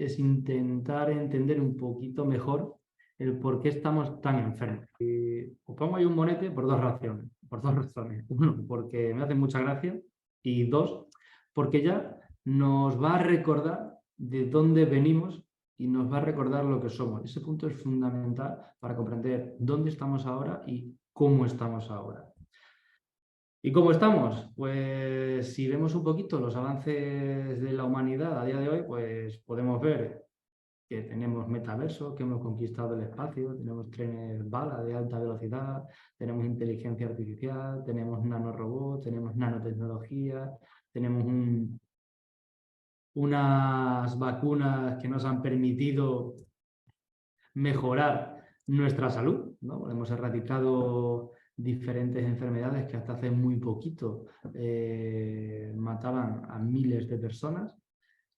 es intentar entender un poquito mejor el por qué estamos tan enfermos. Os pongo ahí un monete por dos razones. Uno, porque me hace mucha gracia, y dos, porque ya nos va a recordar de dónde venimos y nos va a recordar lo que somos. Ese punto es fundamental para comprender dónde estamos ahora y cómo estamos ahora. ¿Y cómo estamos? Pues si vemos un poquito los avances de la humanidad a día de hoy, pues podemos ver que tenemos metaverso, que hemos conquistado el espacio, tenemos trenes bala de alta velocidad, tenemos inteligencia artificial, tenemos nanorobots, tenemos nanotecnología, tenemos unas vacunas que nos han permitido mejorar nuestra salud, ¿no? Hemos erradicado diferentes enfermedades que hasta hace muy poquito mataban a miles de personas,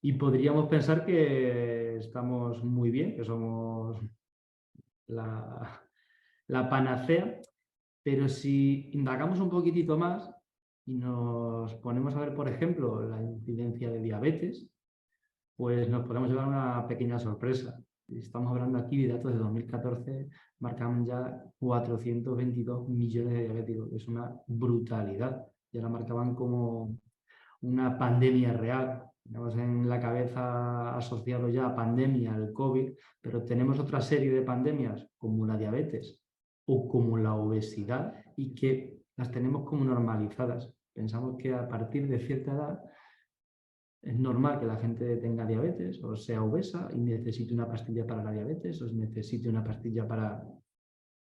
y podríamos pensar que estamos muy bien, que somos la panacea, pero si indagamos un poquitito más y nos ponemos a ver, por ejemplo, la incidencia de diabetes, pues nos podemos llevar una pequeña sorpresa. Estamos hablando aquí de datos de 2014, marcaban ya 422 millones de diabéticos. Es una brutalidad. Ya la marcaban como una pandemia real. Tenemos en la cabeza asociado ya a pandemia el COVID, pero tenemos otra serie de pandemias como la diabetes o como la obesidad, y que las tenemos como normalizadas. Pensamos que a partir de cierta edad es normal que la gente tenga diabetes o sea obesa y necesite una pastilla para la diabetes o necesite una pastilla para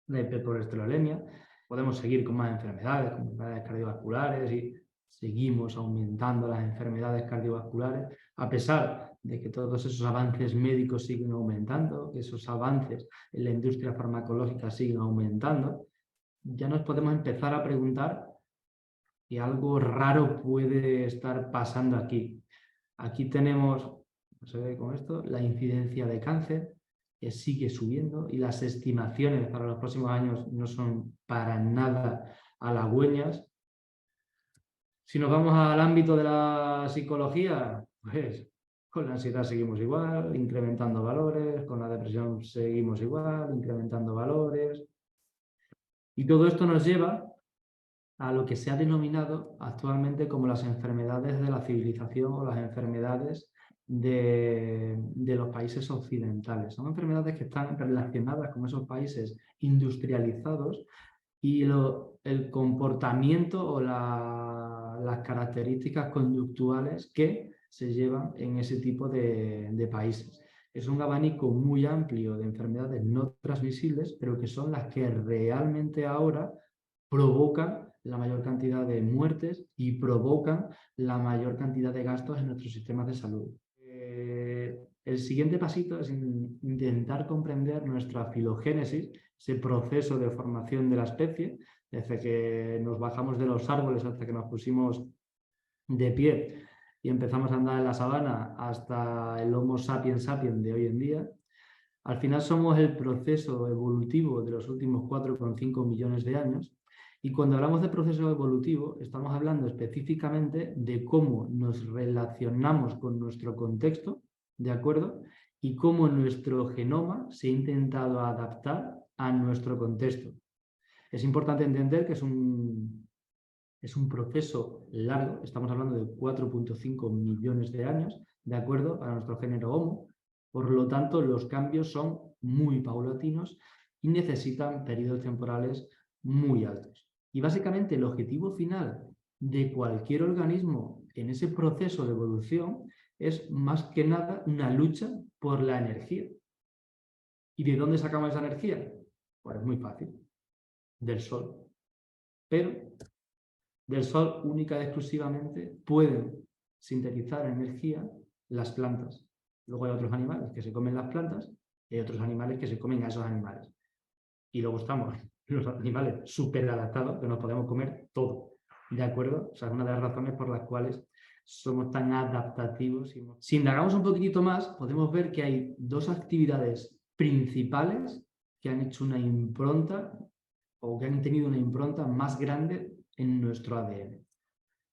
la hipercolesterolemia. Podemos seguir con más enfermedades, como enfermedades cardiovasculares, y seguimos aumentando las enfermedades cardiovasculares, a pesar de que todos esos avances médicos siguen aumentando, que esos avances en la industria farmacológica siguen aumentando. Ya nos podemos empezar a preguntar si algo raro puede estar pasando aquí. Aquí tenemos, no se ve con esto, la incidencia de cáncer, que sigue subiendo, y las estimaciones para los próximos años no son para nada halagüeñas. Si nos vamos al ámbito de la psicología, pues con la ansiedad seguimos igual, incrementando valores, con la depresión seguimos igual, incrementando valores. Y todo esto nos lleva a lo que se ha denominado actualmente como las enfermedades de la civilización o las enfermedades de los países occidentales. Son enfermedades que están relacionadas con esos países industrializados y el comportamiento o las características conductuales que se llevan en ese tipo de países. Es un abanico muy amplio de enfermedades no transmisibles, pero que son las que realmente ahora provocan la mayor cantidad de muertes y provocan la mayor cantidad de gastos en nuestros sistemas de salud. El siguiente pasito es intentar comprender nuestra filogénesis, ese proceso de formación de la especie, desde que nos bajamos de los árboles hasta que nos pusimos de pie y empezamos a andar en la sabana hasta el Homo sapiens sapiens de hoy en día. Al final somos el proceso evolutivo de los últimos 4,5 millones de años. Y cuando hablamos de proceso evolutivo, estamos hablando específicamente de cómo nos relacionamos con nuestro contexto, ¿de acuerdo? Y cómo nuestro genoma se ha intentado adaptar a nuestro contexto. Es importante entender que es un proceso largo, estamos hablando de 4,5 millones de años, ¿de acuerdo? Para nuestro género Homo. Por lo tanto, los cambios son muy paulatinos y necesitan periodos temporales muy altos. Y básicamente el objetivo final de cualquier organismo en ese proceso de evolución es más que nada una lucha por la energía. ¿Y de dónde sacamos esa energía? Pues es muy fácil, del Sol. Pero del Sol única y exclusivamente pueden sintetizar energía las plantas. Luego hay otros animales que se comen las plantas y hay otros animales que se comen a esos animales. Y luego estamos los animales súper adaptados que nos podemos comer todo. ¿De acuerdo? O sea, es una de las razones por las cuales somos tan adaptativos. Si indagamos un poquitito más, podemos ver que hay dos actividades principales que han hecho una impronta o que han tenido una impronta más grande en nuestro ADN.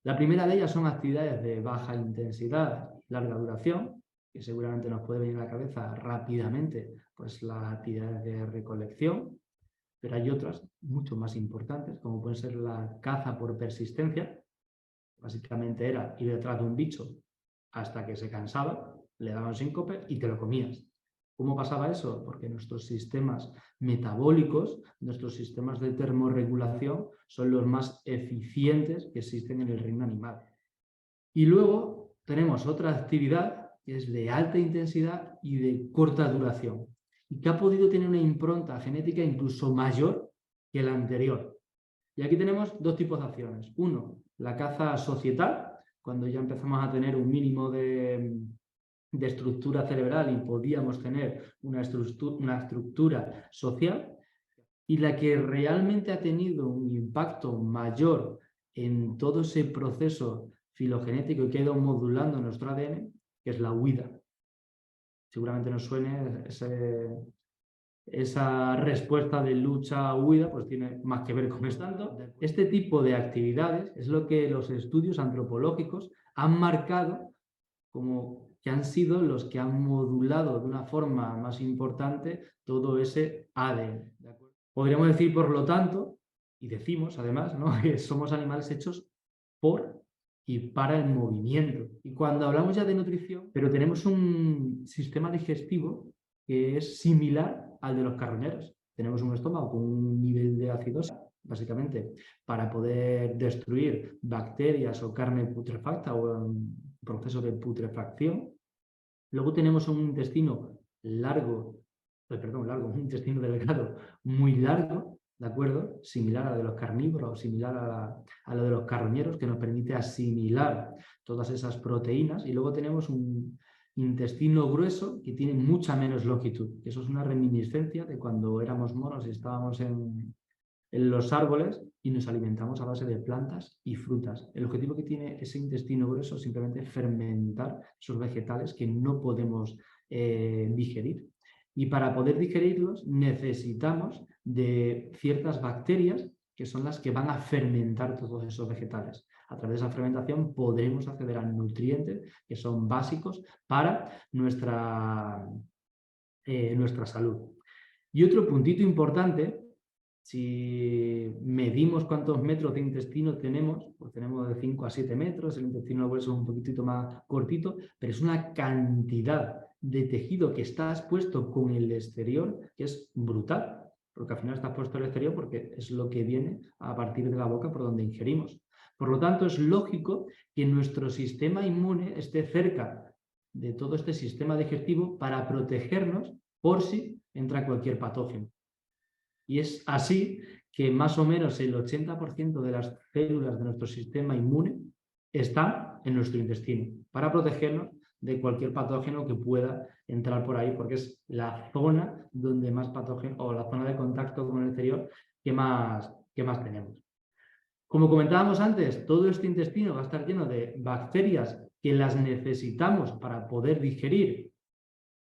La primera de ellas son actividades de baja intensidad y larga duración, que seguramente nos puede venir a la cabeza rápidamente, pues las actividades de recolección, pero hay otras mucho más importantes, como puede ser la caza por persistencia. Básicamente era ir detrás de un bicho hasta que se cansaba, le daban síncope y te lo comías. ¿Cómo pasaba eso? Porque nuestros sistemas metabólicos, nuestros sistemas de termorregulación son los más eficientes que existen en el reino animal. Y luego tenemos otra actividad que es de alta intensidad y de corta duración, y que ha podido tener una impronta genética incluso mayor que la anterior. Y aquí tenemos dos tipos de acciones. Uno, la caza societal, cuando ya empezamos a tener un mínimo de estructura cerebral y podíamos tener una estructura social, y la que realmente ha tenido un impacto mayor en todo ese proceso filogenético que ha ido modulando nuestro ADN, que es la huida. Seguramente nos suene esa respuesta de lucha-huida, pues tiene más que ver con esto. Este tipo de actividades es lo que los estudios antropológicos han marcado como que han sido los que han modulado de una forma más importante todo ese ADN. ¿De acuerdo? Podríamos decir, por lo tanto, y decimos además, ¿no?, que somos animales hechos por y para el movimiento. Y cuando hablamos ya de nutrición, pero tenemos un sistema digestivo que es similar al de los carroñeros. Tenemos un estómago con un nivel de acidosa, básicamente, para poder destruir bacterias o carne putrefacta o en proceso de putrefacción. Luego tenemos un intestino un intestino delgado muy largo, ¿de acuerdo? Similar a lo de los carnívoros, similar a lo de los carroñeros, que nos permite asimilar todas esas proteínas. Y luego tenemos un intestino grueso que tiene mucha menos longitud. Eso es una reminiscencia de cuando éramos monos y estábamos en los árboles y nos alimentamos a base de plantas y frutas. El objetivo que tiene ese intestino grueso es simplemente fermentar esos vegetales que no podemos digerir. Y para poder digerirlos necesitamos de ciertas bacterias que son las que van a fermentar todos esos vegetales. A través de esa fermentación podremos acceder a nutrientes que son básicos para nuestra salud. Y otro puntito importante, si medimos cuántos metros de intestino tenemos, pues tenemos de 5 a 7 metros, el intestino grueso es un poquitito más cortito, pero es una cantidad de tejido que está expuesto con el exterior que es brutal, porque al final está expuesto al exterior porque es lo que viene a partir de la boca por donde ingerimos. Por lo tanto, es lógico que nuestro sistema inmune esté cerca de todo este sistema digestivo para protegernos por si entra cualquier patógeno. Y es así que más o menos el 80% de las células de nuestro sistema inmune están en nuestro intestino para protegernos de cualquier patógeno que pueda entrar por ahí, porque es la zona donde más patógeno, o la zona de contacto con el exterior que más tenemos. Como comentábamos antes, todo este intestino va a estar lleno de bacterias que las necesitamos para poder digerir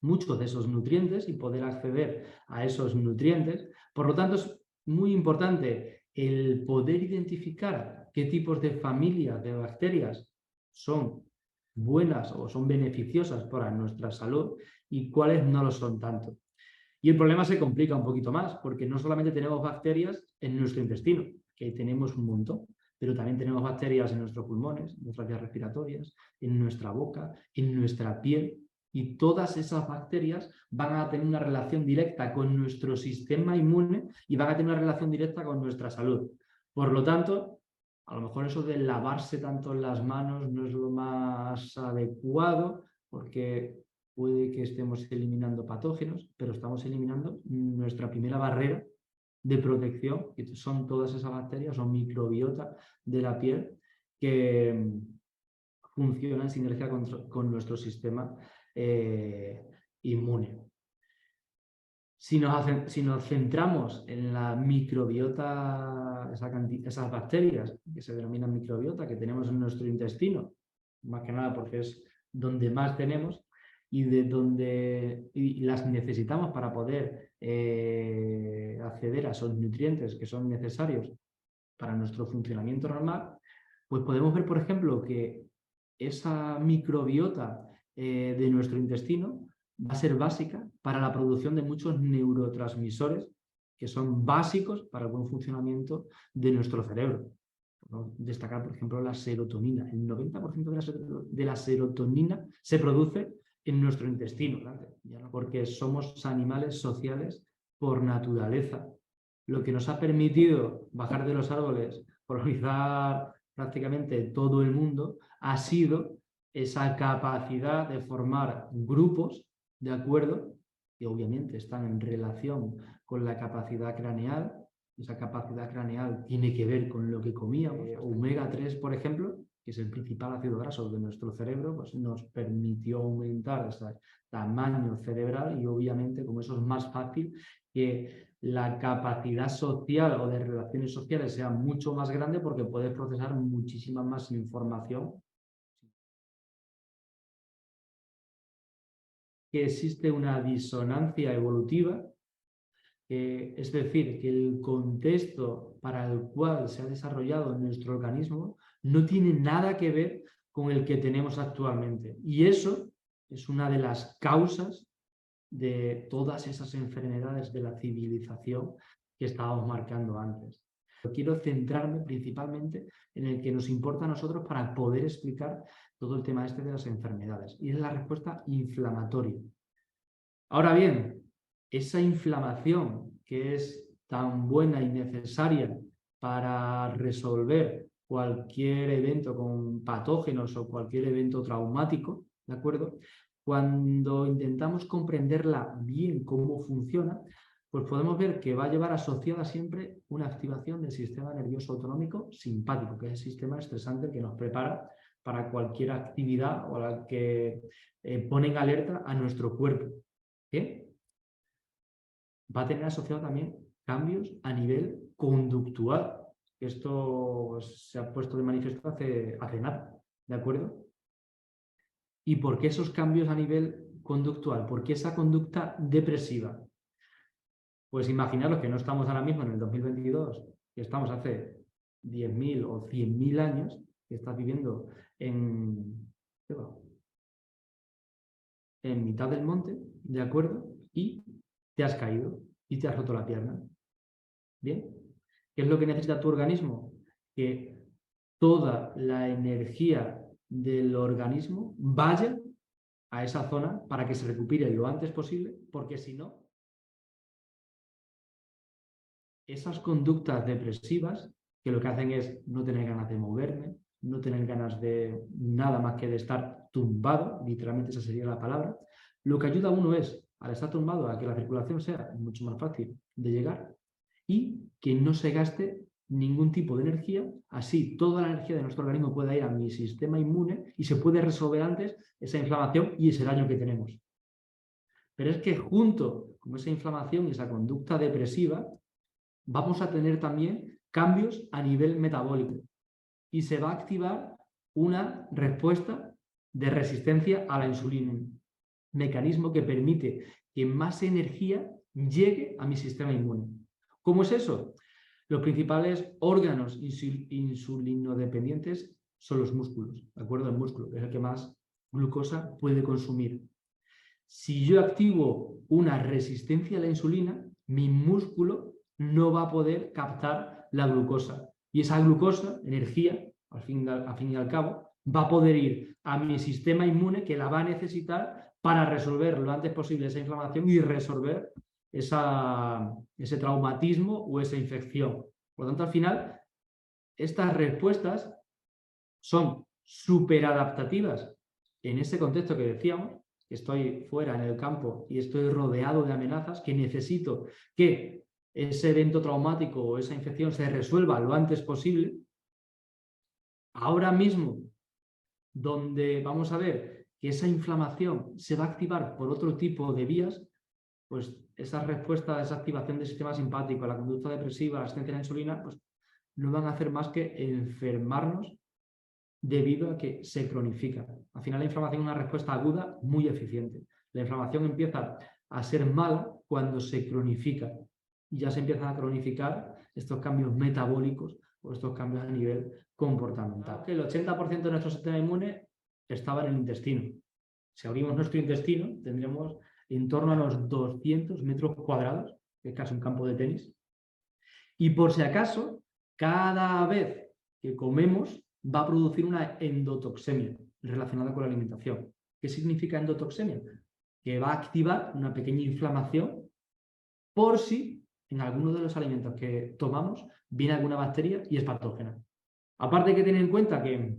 muchos de esos nutrientes y poder acceder a esos nutrientes. Por lo tanto, es muy importante el poder identificar qué tipos de familias de bacterias son buenas o son beneficiosas para nuestra salud y cuáles no lo son tanto. Y el problema se complica un poquito más, porque no solamente tenemos bacterias en nuestro intestino, que tenemos un montón, pero también tenemos bacterias en nuestros pulmones, en nuestras vías respiratorias, en nuestra boca, en nuestra piel. Y todas esas bacterias van a tener una relación directa con nuestro sistema inmune y van a tener una relación directa con nuestra salud. Por lo tanto, a lo mejor eso de lavarse tanto las manos no es lo más adecuado, porque puede que estemos eliminando patógenos, pero estamos eliminando nuestra primera barrera de protección, que son todas esas bacterias o microbiota de la piel que funciona en sinergia con nuestro sistema inmune. Si nos centramos en la microbiota, esas bacterias que se denominan microbiota que tenemos en nuestro intestino, más que nada porque es donde más tenemos y y las necesitamos para poder acceder a esos nutrientes que son necesarios para nuestro funcionamiento normal, pues podemos ver, por ejemplo, que esa microbiota de nuestro intestino va a ser básica para la producción de muchos neurotransmisores que son básicos para el buen funcionamiento de nuestro cerebro. Destacar, por ejemplo, la serotonina. El 90% de la serotonina se produce en nuestro intestino, porque somos animales sociales por naturaleza. Lo que nos ha permitido bajar de los árboles, colonizar prácticamente todo el mundo, ha sido esa capacidad de formar grupos, ¿de acuerdo? Que obviamente están en relación con la capacidad craneal. Esa capacidad craneal tiene que ver con lo que comíamos. Omega 3, por ejemplo, que es el principal ácido graso de nuestro cerebro, pues nos permitió aumentar ese tamaño cerebral y obviamente como eso es más fácil que la capacidad social o de relaciones sociales sea mucho más grande porque puedes procesar muchísima más información. Que existe una disonancia evolutiva, es decir, que el contexto para el cual se ha desarrollado nuestro organismo no tiene nada que ver con el que tenemos actualmente. Y eso es una de las causas de todas esas enfermedades de la civilización que estábamos marcando antes. Quiero centrarme principalmente en el que nos importa a nosotros para poder explicar todo el tema este de las enfermedades, y es la respuesta inflamatoria. Ahora bien, esa inflamación que es tan buena y necesaria para resolver cualquier evento con patógenos o cualquier evento traumático, ¿de acuerdo? Cuando intentamos comprenderla bien cómo funciona, pues podemos ver que va a llevar asociada siempre una activación del sistema nervioso autonómico simpático, que es el sistema estresante que nos prepara para cualquier actividad o la que pone en alerta a nuestro cuerpo. ¿Qué? Va a tener asociado también cambios a nivel conductual. Esto se ha puesto de manifiesto hace nada, ¿de acuerdo? ¿Y por qué esos cambios a nivel conductual? ¿Por qué esa conducta depresiva? Pues imaginaros que no estamos ahora mismo en el 2022, que estamos hace 10.000 o 100.000 años, que estás viviendo en mitad del monte, ¿de acuerdo? Y te has caído y te has roto la pierna. ¿Bien? ¿Qué es lo que necesita tu organismo? Que toda la energía del organismo vaya a esa zona para que se recupere lo antes posible, porque si no, esas conductas depresivas, que lo que hacen es no tener ganas de moverme, no tener ganas de nada más que de estar tumbado, literalmente esa sería la palabra, lo que ayuda a uno es, al estar tumbado, a que la circulación sea mucho más fácil de llegar y que no se gaste ningún tipo de energía, así toda la energía de nuestro organismo pueda ir a mi sistema inmune y se puede resolver antes esa inflamación y ese daño que tenemos. Pero es que junto con esa inflamación y esa conducta depresiva, vamos a tener también cambios a nivel metabólico y se va a activar una respuesta de resistencia a la insulina, un mecanismo que permite que más energía llegue a mi sistema inmune. ¿Cómo es eso? Los principales órganos insulinodependientes son los músculos, ¿de acuerdo? El músculo, que es el que más glucosa puede consumir. Si yo activo una resistencia a la insulina, mi músculo no va a poder captar la glucosa. Y esa glucosa, energía, al fin y al cabo, va a poder ir a mi sistema inmune que la va a necesitar para resolver lo antes posible esa inflamación y resolver ese traumatismo o esa infección. Por lo tanto, al final, estas respuestas son súper adaptativas en ese contexto que decíamos, que estoy fuera en el campo y estoy rodeado de amenazas, que necesito que ese evento traumático o esa infección se resuelva lo antes posible. Ahora mismo, donde vamos a ver que esa inflamación se va a activar por otro tipo de vías, pues esa respuesta, esa activación del sistema simpático, la conducta depresiva, la asistencia a la insulina, pues no van a hacer más que enfermarnos debido a que se cronifica. Al final la inflamación es una respuesta aguda muy eficiente. La inflamación empieza a ser mala cuando se cronifica y ya se empiezan a cronificar estos cambios metabólicos o estos cambios a nivel comportamental. Que el 80% de nuestro sistema inmune estaba en el intestino. Si abrimos nuestro intestino, tendremos en torno a los 200 metros cuadrados, que es casi un campo de tenis. Y por si acaso, cada vez que comemos va a producir una endotoxemia relacionada con la alimentación. ¿Qué significa endotoxemia? Que va a activar una pequeña inflamación por si en alguno de los alimentos que tomamos viene alguna bacteria y es patógena. Aparte hay que tener en cuenta que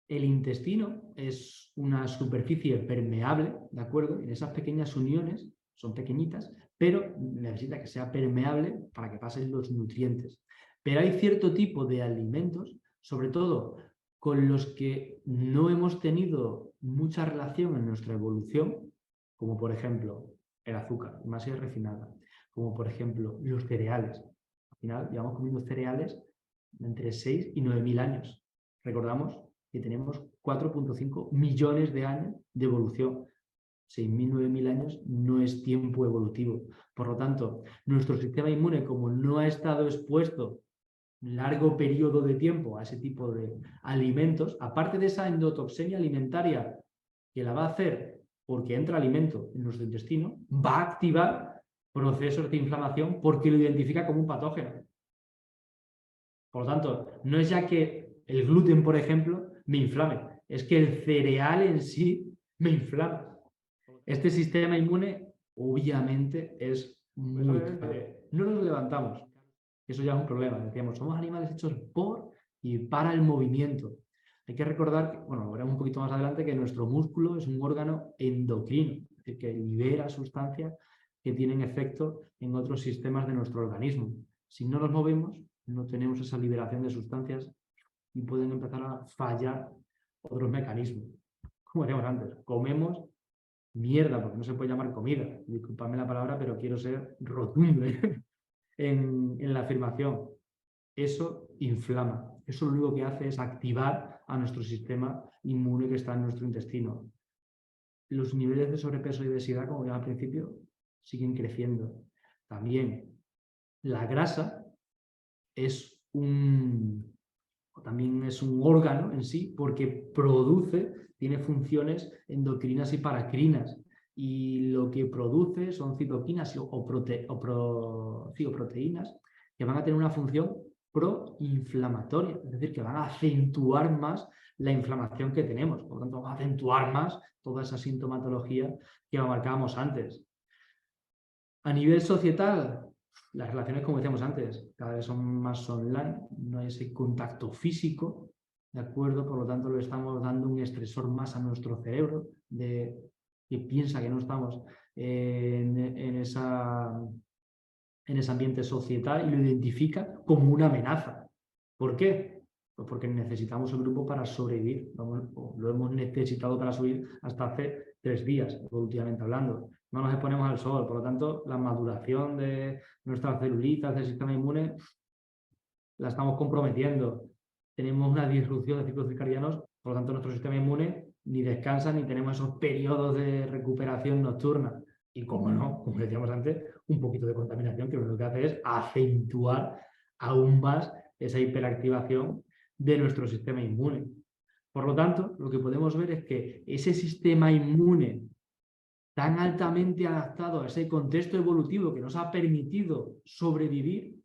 el intestino es una superficie permeable, ¿de acuerdo? En esas pequeñas uniones, son pequeñitas, pero necesita que sea permeable para que pasen los nutrientes. Pero hay cierto tipo de alimentos, sobre todo con los que no hemos tenido mucha relación en nuestra evolución, como por ejemplo el azúcar, más si es refinada, como por ejemplo los cereales. Al final llevamos comiendo cereales entre 6 y 9.000 años. Recordamos que tenemos 4.5 millones de años de evolución. 6.000, 9.000 años no es tiempo evolutivo. Por lo tanto, nuestro sistema inmune, como no ha estado expuesto un largo periodo de tiempo a ese tipo de alimentos, aparte de esa endotoxemia alimentaria que la va a hacer porque entra alimento en nuestro intestino, va a activar procesos de inflamación porque lo identifica como un patógeno. Por lo tanto, no es ya que el gluten, por ejemplo, me inflame, es que el cereal en sí me inflama. Este sistema inmune, obviamente, es muy clave. No nos levantamos. Eso ya es un problema. Decíamos, somos animales hechos por y para el movimiento. Hay que recordar, bueno, lo veremos un poquito más adelante, que nuestro músculo es un órgano endocrino, es decir, que libera sustancias que tienen efecto en otros sistemas de nuestro organismo. Si no nos movemos, no tenemos esa liberación de sustancias y pueden empezar a fallar otros mecanismos. Como decíamos antes, comemos mierda, porque no se puede llamar comida. Disculpadme la palabra, pero quiero ser rotundo en la afirmación. Eso inflama. Eso lo único que hace es activar a nuestro sistema inmune que está en nuestro intestino. Los niveles de sobrepeso y obesidad, como ya al principio, siguen creciendo. También la grasa también es un órgano en sí porque tiene funciones endocrinas y paracrinas. Y lo que produce son citoquinas o proteínas que van a tener una función proinflamatoria, es decir, que van a acentuar más la inflamación que tenemos. Por lo tanto, van a acentuar más toda esa sintomatología que marcábamos antes. A nivel societal, las relaciones, como decíamos antes, cada vez son más online, no hay ese contacto físico, ¿de acuerdo? Por lo tanto, le estamos dando un estresor más a nuestro cerebro, que piensa que no estamos en ese ambiente societal y lo identifica como una amenaza. ¿Por qué? Pues porque necesitamos el grupo para sobrevivir. Lo hemos necesitado para subir hasta hace 3 días, evolutivamente hablando. No nos exponemos al sol, por lo tanto, la maduración de nuestras celulitas del sistema inmune la estamos comprometiendo. Tenemos una disrupción de ciclos circadianos, por lo tanto, nuestro sistema inmune ni descansa ni tenemos esos periodos de recuperación nocturna. Y como no, como decíamos antes, un poquito de contaminación que lo que hace es acentuar aún más esa hiperactivación de nuestro sistema inmune. Por lo tanto, lo que podemos ver es que ese sistema inmune tan altamente adaptado a ese contexto evolutivo que nos ha permitido sobrevivir,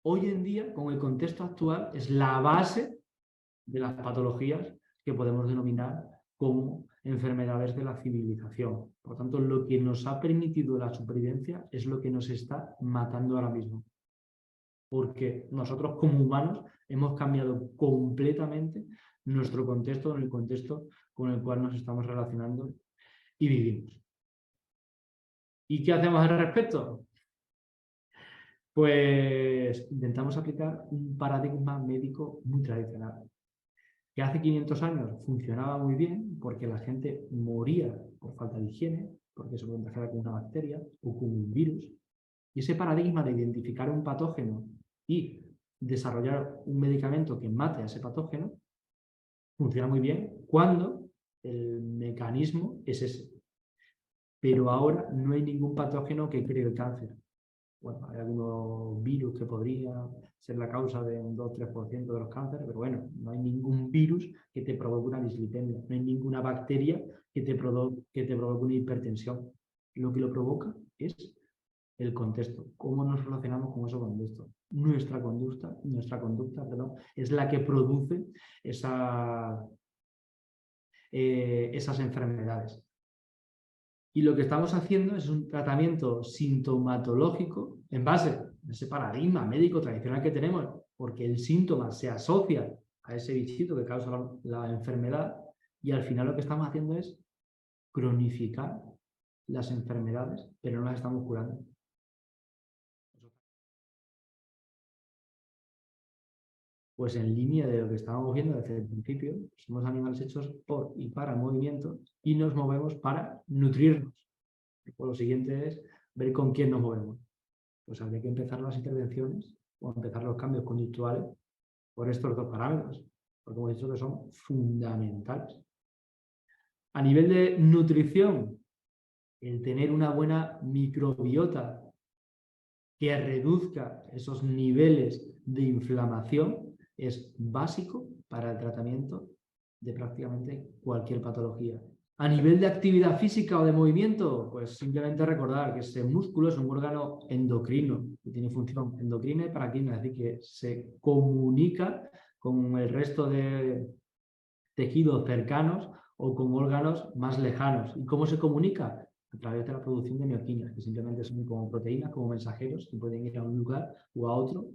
hoy en día, con el contexto actual, es la base de las patologías que podemos denominar como enfermedades de la civilización. Por lo tanto, lo que nos ha permitido la supervivencia es lo que nos está matando ahora mismo. Porque nosotros como humanos hemos cambiado completamente nuestro contexto en el contexto con el cual nos estamos relacionando y vivimos. ¿Y qué hacemos al respecto? Pues intentamos aplicar un paradigma médico muy tradicional, que hace 500 años funcionaba muy bien porque la gente moría por falta de higiene, porque se contagiaba con una bacteria o con un virus. Y ese paradigma de identificar un patógeno y desarrollar un medicamento que mate a ese patógeno funciona muy bien cuando el mecanismo es ese. Pero ahora no hay ningún patógeno que cree el cáncer. Bueno, hay algunos virus que podrían ser la causa de un 2-3% de los cánceres, pero bueno, no hay ningún virus que te provoque una dislipemia, no hay ninguna bacteria que te provoque una hipertensión. Lo que lo provoca es el contexto, cómo nos relacionamos con ese contexto. Nuestra conducta, perdón, es la que produce esas enfermedades. Y lo que estamos haciendo es un tratamiento sintomatológico en base a ese paradigma médico tradicional que tenemos, porque el síntoma se asocia a ese bichito que causa la enfermedad, y al final lo que estamos haciendo es cronificar las enfermedades, pero no las estamos curando. Pues en línea de lo que estábamos viendo desde el principio, somos animales hechos por y para movimiento y nos movemos para nutrirnos. Pues lo siguiente es ver con quién nos movemos. Pues habría que empezar las intervenciones o empezar los cambios conductuales por estos dos parámetros, porque hemos dicho que son fundamentales. A nivel de nutrición, el tener una buena microbiota que reduzca esos niveles de inflamación es básico para el tratamiento de prácticamente cualquier patología. A nivel de actividad física o de movimiento, pues simplemente recordar que ese músculo es un órgano endocrino, que tiene función endocrina y paracrina, es decir, que se comunica con el resto de tejidos cercanos o con órganos más lejanos. ¿Y cómo se comunica? A través de la producción de mioquinas, que simplemente son como proteínas, como mensajeros, que pueden ir a un lugar o a otro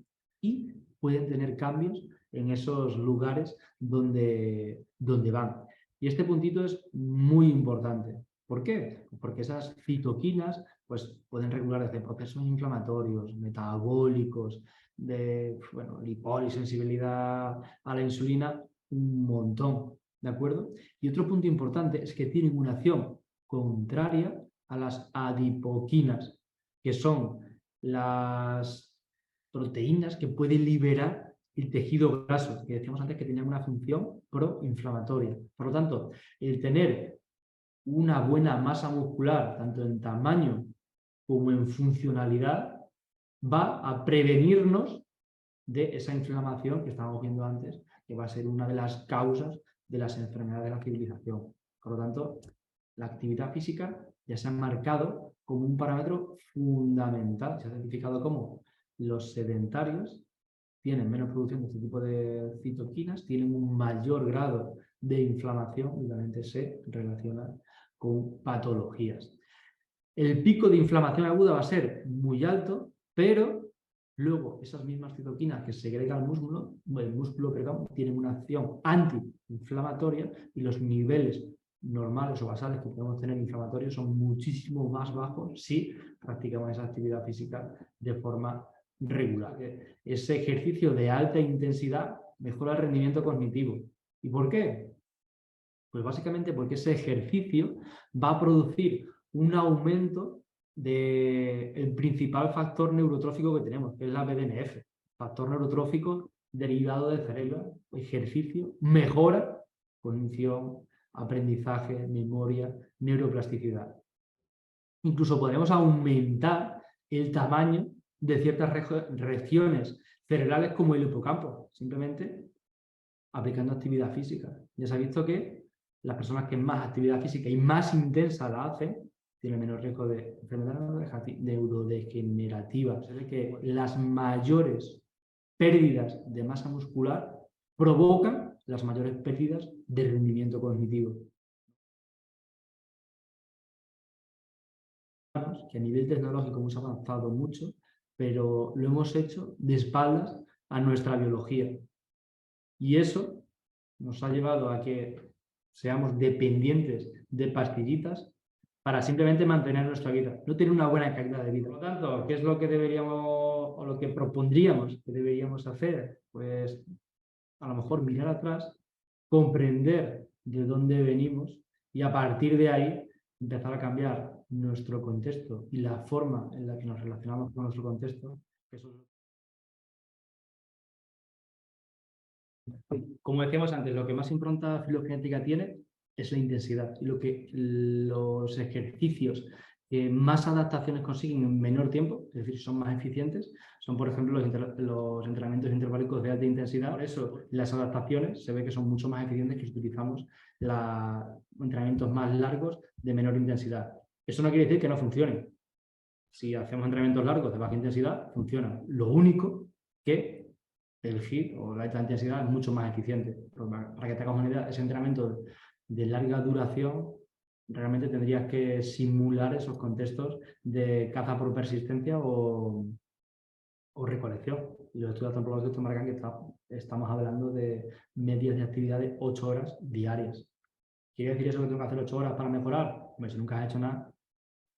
y pueden tener cambios en esos lugares donde van. Y este puntito es muy importante. ¿Por qué? Porque esas citoquinas pues, pueden regular desde procesos inflamatorios, metabólicos, de lipolisensibilidad a la insulina, un montón, ¿de acuerdo? Y otro punto importante es que tienen una acción contraria a las adipoquinas, que son las proteínas que pueden liberar el tejido graso, que decíamos antes que tenían una función proinflamatoria. Por lo tanto, el tener una buena masa muscular, tanto en tamaño como en funcionalidad, va a prevenirnos de esa inflamación que estábamos viendo antes, que va a ser una de las causas de las enfermedades de la civilización. Por lo tanto, la actividad física ya se ha marcado como un parámetro fundamental. Se ha identificado como los sedentarios tienen menos producción de este tipo de citoquinas, tienen un mayor grado de inflamación y obviamente se relacionan con patologías. El pico de inflamación aguda va a ser muy alto, pero luego esas mismas citoquinas que segrega el músculo tienen una acción antiinflamatoria y los niveles normales o basales que podemos tener inflamatorios son muchísimo más bajos si practicamos esa actividad física de forma regular. Ese ejercicio de alta intensidad mejora el rendimiento cognitivo. ¿Y por qué? Pues básicamente porque ese ejercicio va a producir un aumento del principal factor neurotrófico que tenemos, que es la BDNF, factor neurotrófico derivado del cerebro. Ejercicio mejora cognición, aprendizaje, memoria, neuroplasticidad. Incluso podemos aumentar el tamaño de ciertas regiones cerebrales como el hipocampo, simplemente aplicando actividad física. Ya se ha visto que las personas que más actividad física y más intensa la hacen tienen menor riesgo de enfermedades neurodegenerativas. Se ve que las mayores pérdidas de masa muscular provocan las mayores pérdidas de rendimiento cognitivo. Que a nivel tecnológico hemos avanzado mucho, pero lo hemos hecho de espaldas a nuestra biología. Y eso nos ha llevado a que seamos dependientes de pastillitas para simplemente mantener nuestra vida, no tener una buena calidad de vida. Por lo tanto, ¿qué es lo que deberíamos o lo que propondríamos que deberíamos hacer? Pues a lo mejor mirar atrás, comprender de dónde venimos y a partir de ahí empezar a cambiar nuestro contexto y la forma en la que nos relacionamos con nuestro contexto. Como decíamos antes, lo que más impronta filogenética tiene es la intensidad. Y los ejercicios que más adaptaciones consiguen en menor tiempo, es decir, son más eficientes, son, por ejemplo, los entrenamientos intervalos de alta intensidad. Por eso, las adaptaciones se ve que son mucho más eficientes que si utilizamos entrenamientos más largos de menor intensidad. Eso no quiere decir que no funcionen. Si hacemos entrenamientos largos de baja intensidad, funcionan. Lo único que el HIIT o la alta intensidad es mucho más eficiente. Para que te hagas una idea, ese entrenamiento de larga duración realmente tendrías que simular esos contextos de caza por persistencia o recolección. Y los estudios antropológicos marcan que estamos hablando de medias de actividad de 8 horas diarias. ¿Quiere decir eso que tengo que hacer 8 horas para mejorar? Pues si nunca has hecho nada,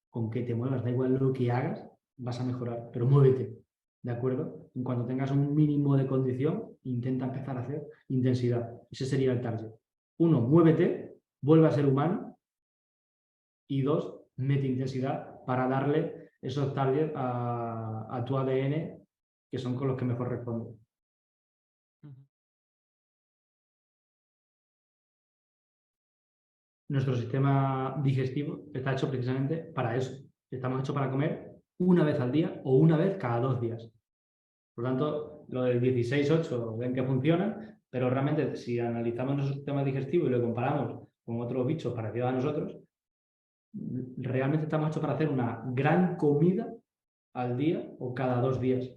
con que te muevas, da igual lo que hagas, vas a mejorar, pero muévete, ¿de acuerdo? En cuanto tengas un mínimo de condición, intenta empezar a hacer intensidad. Ese sería el target. 1, muévete, vuelve a ser humano. Y 2, mete intensidad para darle esos targets a tu ADN, que son con los que mejor responde. Nuestro sistema digestivo está hecho precisamente para eso. Estamos hechos para comer una vez al día o una vez cada 2 días. Por lo tanto, lo del 16-8 ven que funciona, pero realmente si analizamos nuestro sistema digestivo y lo comparamos con otros bichos parecidos a nosotros, realmente estamos hechos para hacer una gran comida al día o cada 2 días.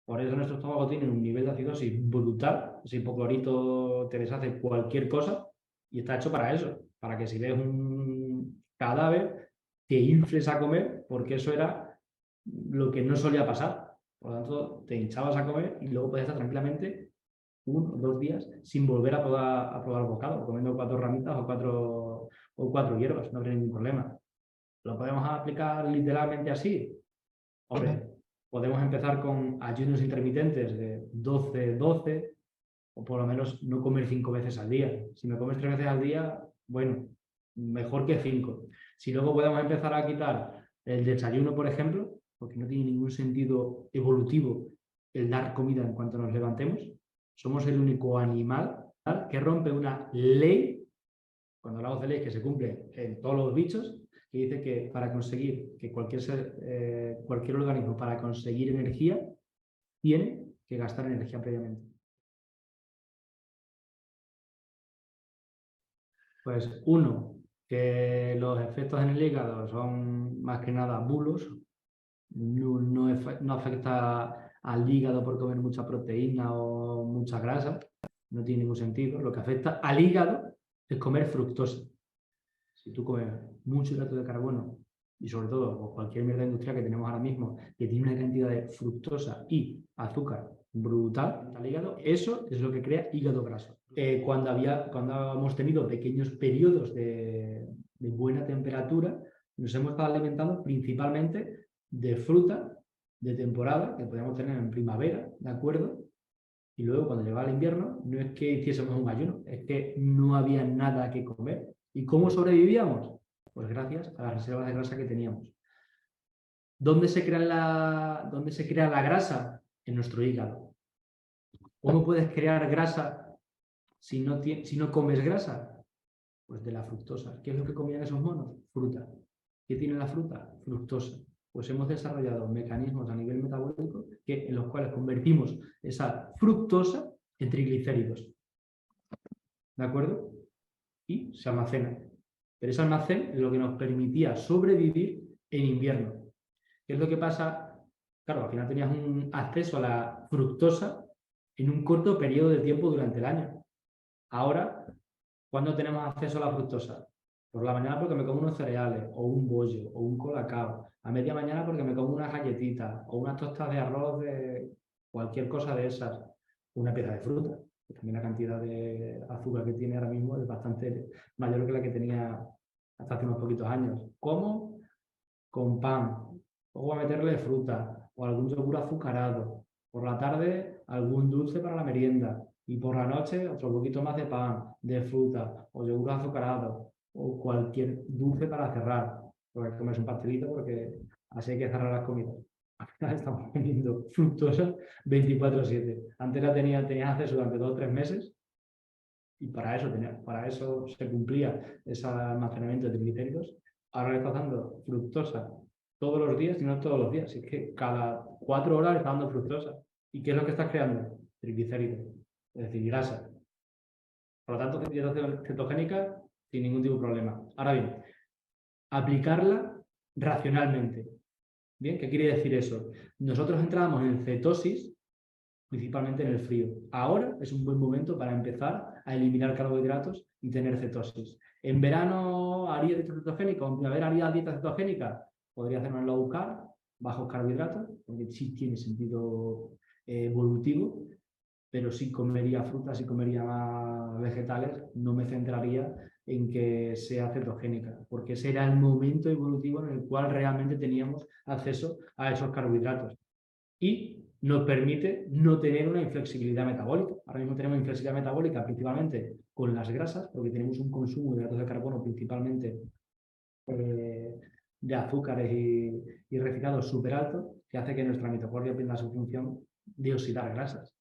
Por eso nuestro estómago tiene un nivel de acidosis brutal. Ese hipoclorito te deshace cualquier cosa y está hecho para eso, para que si ves un cadáver te infles a comer, porque eso era lo que no solía pasar. Por lo tanto, te hinchabas a comer y luego podías estar tranquilamente 1 o 2 días sin volver a probar bocado, comiendo 4 ramitas o 4 hierbas, no habría ningún problema. ¿Lo podemos aplicar literalmente así? Hombre, podemos empezar con ayunos intermitentes de 12-12, o por lo menos no comer 5 veces al día. Si me comes 3 veces al día, bueno, mejor que 5. Si luego podemos empezar a quitar el desayuno, por ejemplo, porque no tiene ningún sentido evolutivo el dar comida en cuanto nos levantemos. Somos el único animal que rompe una ley, cuando hablamos de ley que se cumple en todos los bichos, que dice que para conseguir que cualquier organismo, para conseguir energía, tiene que gastar energía previamente. Pues 1, que los efectos en el hígado son más que nada bulos, no afecta al hígado por comer mucha proteína o mucha grasa, no tiene ningún sentido. Lo que afecta al hígado es comer fructosa. Si tú comes mucho hidrato de carbono y sobre todo cualquier mierda industrial que tenemos ahora mismo que tiene una cantidad de fructosa y azúcar brutal al hígado, eso es lo que crea hígado graso. Cuando hemos tenido pequeños periodos de buena temperatura, nos hemos estado alimentando principalmente de fruta de temporada que podíamos tener en primavera, ¿de acuerdo? Y luego cuando llegaba el invierno, no es que hiciésemos un ayuno, es que no había nada que comer. ¿Y cómo sobrevivíamos? Pues gracias a las reservas de grasa que teníamos. ¿Dónde se crea la grasa? En nuestro hígado. ¿Cómo puedes crear grasa si no comes grasa? Pues de la fructosa. ¿Qué es lo que comían esos monos? Fruta. ¿Qué tiene la fruta? Fructosa. Pues hemos desarrollado mecanismos a nivel metabólico en los cuales convertimos esa fructosa en triglicéridos. ¿De acuerdo? Y se almacena. Pero ese almacén es lo que nos permitía sobrevivir en invierno. ¿Qué es lo que pasa? Claro, al final tenías un acceso a la fructosa en un corto periodo de tiempo durante el año. Ahora, ¿cuándo tenemos acceso a la fructosa? Por la mañana porque me como unos cereales, o un bollo, o un colacao. A media mañana porque me como unas galletitas, o unas tostadas de arroz, de cualquier cosa de esas. Una pieza de fruta. También la cantidad de azúcar que tiene ahora mismo es bastante mayor que la que tenía hasta hace unos poquitos años. ¿Cómo? Con pan. Luego a meterle fruta o algún yogur azucarado. Por la tarde, algún dulce para la merienda. Y por la noche, otro poquito más de pan, de fruta o yogur azucarado o cualquier dulce para cerrar. Porque hay que comerse un pastelito porque así hay que cerrar las comidas. Al final estamos comiendo fructosa 24/7. Antes tenías acceso durante 2 o 3 meses y para eso se cumplía ese almacenamiento de triglicéridos. ahora le estás dando fructosa todos los días y no todos los días. Es que cada 4 horas le estás dando fructosa. ¿Y qué es lo que estás creando? Triglicéridos, es decir, grasa. Por lo tanto, dieta cetogénica sin ningún tipo de problema. Ahora bien, aplicarla racionalmente. ¿Bien? ¿Qué quiere decir eso? Nosotros entramos en cetosis principalmente en el frío. Ahora es un buen momento para empezar a eliminar carbohidratos y tener cetosis. ¿En verano haría dieta cetogénica? ¿O en primavera haría dieta cetogénica? Podría hacer una low carb, bajos carbohidratos, porque sí tiene sentido evolutivo, pero sí comería frutas y comería más vegetales, no me centraría en que sea cetogénica, porque ese era el momento evolutivo en el cual realmente teníamos acceso a esos carbohidratos. Y nos permite no tener una inflexibilidad metabólica. Ahora mismo tenemos inflexibilidad metabólica principalmente con las grasas, porque tenemos un consumo de hidratos de carbono principalmente de azúcares y refinados súper alto, que hace que nuestra mitocondria pierda su función de oxidar grasas.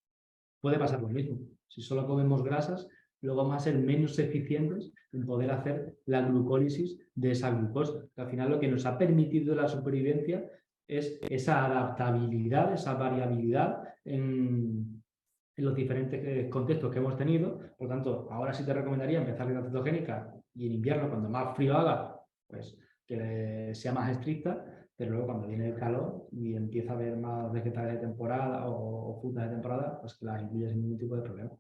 Puede pasar lo mismo. Si solo comemos grasas, luego vamos a ser menos eficientes en poder hacer la glucólisis de esa glucosa. Al final lo que nos ha permitido la supervivencia es esa adaptabilidad, esa variabilidad en los diferentes contextos que hemos tenido. Por lo tanto, ahora sí te recomendaría empezar dieta cetogénica y en invierno, cuando más frío haga, pues que sea más estricta, pero luego cuando viene el calor y empieza a haber más vegetales de temporada o frutas de temporada, pues que las incluyas sin ningún tipo de problema.